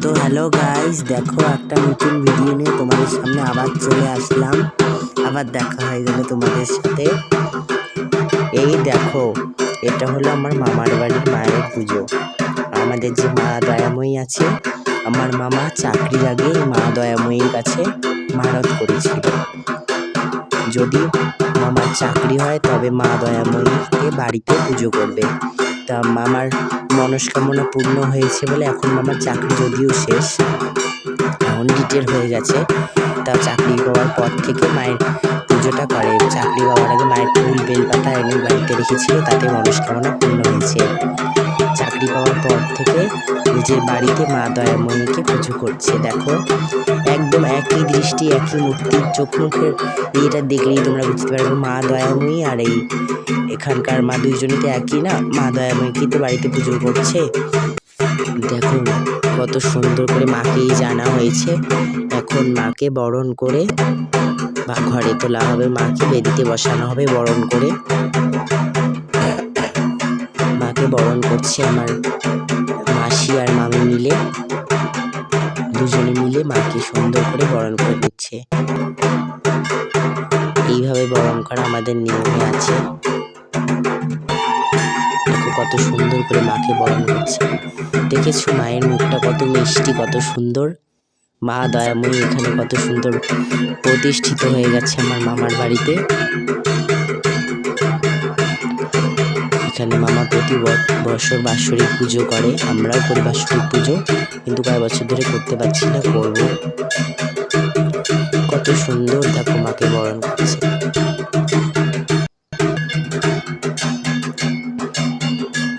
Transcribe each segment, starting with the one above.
তো hello guys, দেখো একটা নতুন ভিডিও নিয়ে তোমাদের সামনে আবার চলে আসলাম। আবার দেখা হয়ে গেল তোমাদের সাথে। এই দেখো, এটা হলো আমার মামার বাড়ির মায়ের পুজো। আমাদের যে মা দয়াময়ী আছে, আমার মামা চাকরির আগে মা দয়াময়ীর কাছে মানত করেছিল, যদি মামার চাকরি হয় তবে মা দয়াময়ীকে বাড়িতে পুজো করবে। তা মামার মনস্কামনা পূর্ণ হয়েছে বলে এখন মামার চাকরি যদিও শেষ, এখন রিটায়ার হয়ে গেছে, তা চাকরি পাওয়ার পর থেকে মায়ের পুজোটা করে। চাকরি পাওয়ার আগে মায়ের ফুল বেলপাতা এনে বাড়িতে রেখেছিল, তাতে মনস্কামনা পূর্ণ হয়েছে। চাকরি পাওয়ার পর থেকে নিজের বাড়িতে মা দয়াময়ীকে পুজো করছে। দেখো, একদম একই দৃষ্টি, একই মূর্তির চোখ মুখের এটা দেখলেই তোমরা বুঝতে পারবে মা দয়াময়ী আর এখানকার মা দুইজনই তো একই না। মা দয়াময়ীকে তো বাড়িতে পুজো করছে। দেখো কত সুন্দর করে মাকেই জানা হয়েছে। এখন মাকে বরণ করে বা ঘরে তোলা হবে, মাকে বেদিতে বসানো হবে বরণ করে। মাকে বরণ করছে আমার মাসি আর মামি মিলে, দুজনে মিলে মাকে সুন্দর করে বরণ করে দিচ্ছে। এইভাবে বরণ করা আমাদের নিয়মে আছে। দেখো কত সুন্দর করে মাকে বরণ করছে। দেখেছো মায়ের মুখটা কত মিষ্টি, কত সুন্দর। মা দয়াময়ী এখানে কত সুন্দর প্রতিষ্ঠিত হয়ে গেছে আমার মামার বাড়িতে। এখানে মামা প্রতি বছর বাৎসরিক পুজো করে, আমরাও করি বাৎসরিক পুজো, কিন্তু কয়েক বছর ধরে করতে পারছি না, করব। কত সুন্দর দেখো মাকে বরণ করছে।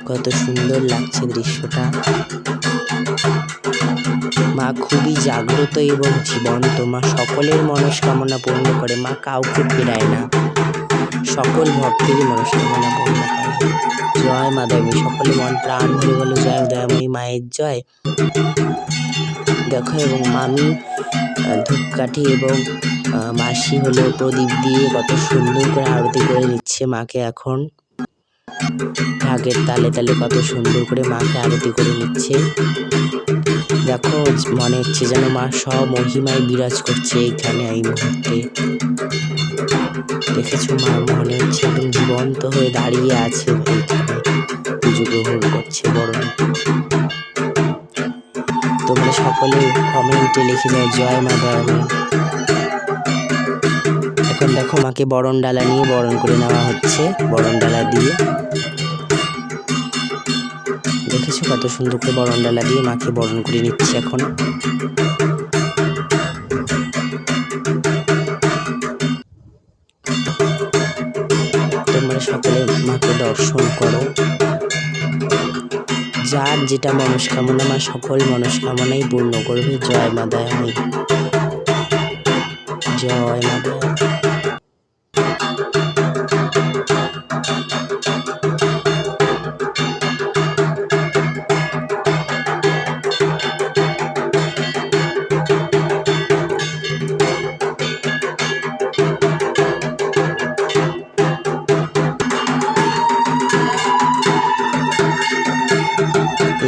কত সুন্দর লাগছে দৃশ্যটা। মা খুবই জাগ্রত এবং জীবন্ত। মা সকলের মনস্কামনা পূর্ণ করে। মা কাউকে ফেরায় না, সকল ভক্তেরই মনস্কামনা পূর্ণ করে। জয় মা দয়াময়ী। সকলে মন প্রাণ ভরে বলো জয় দয়াময়ী মায়ের জয়। দেখো, এবং মামি ধূপকাঠি এবং মাসি হলো প্রদীপ দিয়ে কত সুন্দর করে আরতি করে নিচ্ছে মাকে। এখন ঢাকের তালে তালে কত সুন্দর করে মাকে আরতি করে নিচ্ছে। দেখো, মনে হচ্ছে যেন মা সব মহিমায় বিরাজ করছে এখানে এই মুহূর্তে। দেখেছো, মা মনে হচ্ছে একদম জীবন্ত হয়ে দাঁড়িয়ে আছে এইখানে, পুজো গ্রহণ করছে বরণ। তোমরা সকলে কমেন্টে লিখে যাও জয় মা দয়াময়ী। এখন দেখো মাকে বরণ ডালা নিয়ে বরণ করে নেওয়া হচ্ছে, বরণ ডালা দিয়ে। দেখেছো কত সুন্দর করে বরণ ডালা দিয়ে মাকে বরণ করে নিচ্ছে এখন। তোমরা সকলে মাকে দর্শন করো। যার যেটা মনস্কামনা, মা সকল মনস্কামনাই পূর্ণ করবে। জয় মা দয়াময়ী, জয় মা দয়াময়ী।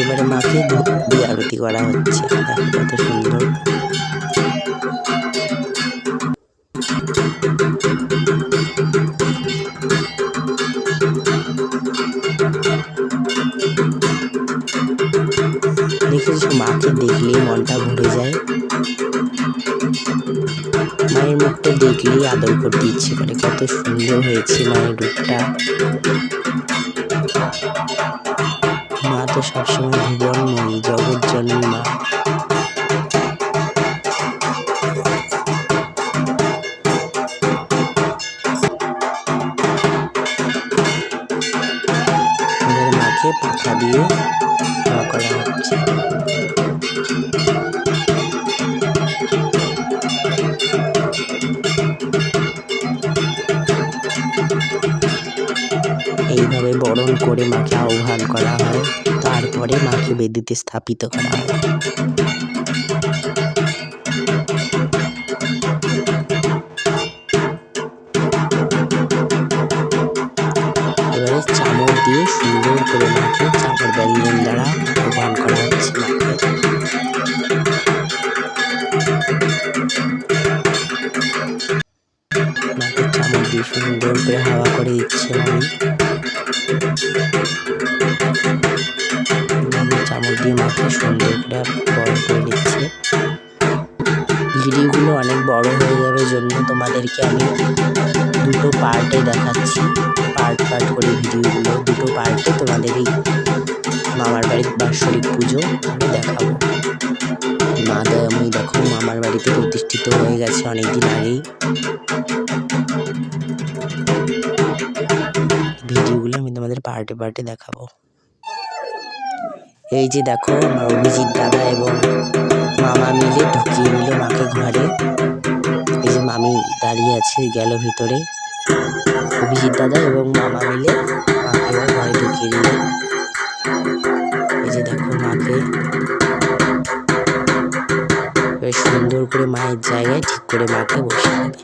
এবারে মাকে ধূপ দিয়ে আরতি করা হচ্ছে। কত সুন্দর। দেখেছো, মাকে দেখলেই মনটা ভরে যায়। মায়ের মুখটা দেখলেই আদর করতে ইচ্ছে করে। কত সুন্দর হয়েছে মায়ের রূপটা। মা তো সবসময় ভুবনময়ী, জগৎ জননী মা। মাকে পাখা দিয়ে করা হচ্ছে। এইভাবে বরণ করে মাকে আহ্বান করা হয়, তারপরে মাকে বেদিতে স্থাপিত করা হয়। এবারে চামর দিয়ে সুন্দর করে মাকে চামর ব্যঞ্জন দ্বারা আহ্বান করা হচ্ছে মাকে। সুন্দর করে করে নিচ্ছে। ভিডিওগুলো অনেক বড় হয়ে যাবে জন্য তোমাদেরকে আমি দুটো পার্টে দেখাচ্ছি। পার্ট করে ভিডিওগুলো দুটো পার্টে তোমাদের এই মামার বাড়ির বাৎসরিক পুজো আমি দেখাবো। মা দয়াময়ী দেখো মামার বাড়িতে প্রতিষ্ঠিত হয়ে গেছে অনেকদিন আগেই। ভিডিওগুলো আমি তোমাদের পার্টে দেখাবো। এই যে দেখো আমার অভিজিৎ দাদা এবং মামা মিলে ঢুকিয়ে নিল মাকে ঘরে। এই যে মামি দাঁড়িয়ে আছে, গেল ভিতরে। অভিজিৎ দাদা এবং মামা মিলে মাকে ঘরে ঢুকিয়ে দিল। এই যে দেখো মাকে বেশ সুন্দর করে মায়ের জায়গায় ঠিক করে মাকে বসে দেবে।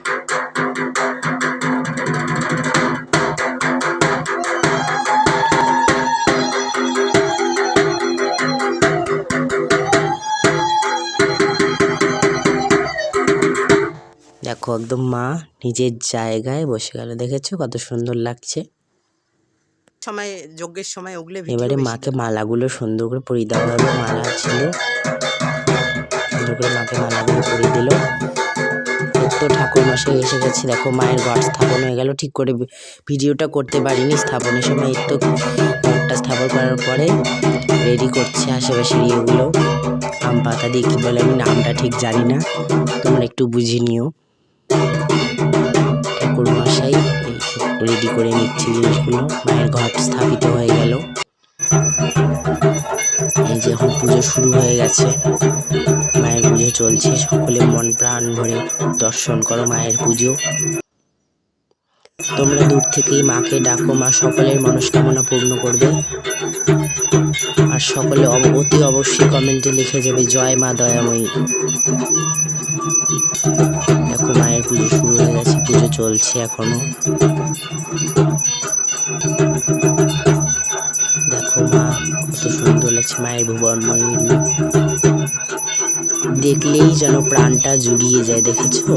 দেখো একদম মা নিজের জায়গায় বসে গেল, দেখেছো কত সুন্দর লাগছে। সময় যজ্ঞের সময় ওগুলো এবারে মাকে মালাগুলো সুন্দর করে পরিয়ে দেওয়া হলো। মালা ছিল, সুন্দর করে মাকে মালাগুলো পরিয়ে দিল। তো ঠাকুর মশাই এসে গেছে, দেখো মায়ের ঘট স্থাপন হয়ে গেল। ঠিক করে ভিডিওটা করতে পারিনি স্থাপনের সময়। এই তো ঘরটা স্থাপন করার পরে রেডি করছে আশেপাশের ইয়েগুলো। আম পাতা দিয়ে কী বলে আমি নামটা ঠিক জানি না, তোমরা একটু বুঝে নিও। ঠাকুর মশাই রেডি করে নিচ্ছে জিনিসগুলো। মায়ের ঘট স্থাপিত হয়ে গেল। এই যে এখন পুজো শুরু হয়ে গেছে, মায়ের পুজো চলছে। সকলে মন প্রাণ ভরে দর্শন করো মায়ের পুজো। তোমরা দূর থেকেই মাকে ডাকো, মা সকলের মনস্কামনা পূর্ণ করবে। আর সকলে অতি অবশ্যই কমেন্টে লিখে যাবে জয় মা দয়াময়ী। দেখো মায়ের পুজো শুরু হয়ে গেছে, পুজো চলছে এখনো। দেখো মা কত সুন্দর লাগছে, মায়ের ভুবনময়ী রূপ দেখলেই যেন প্রাণটা জুড়িয়ে যায়, দেখেছো।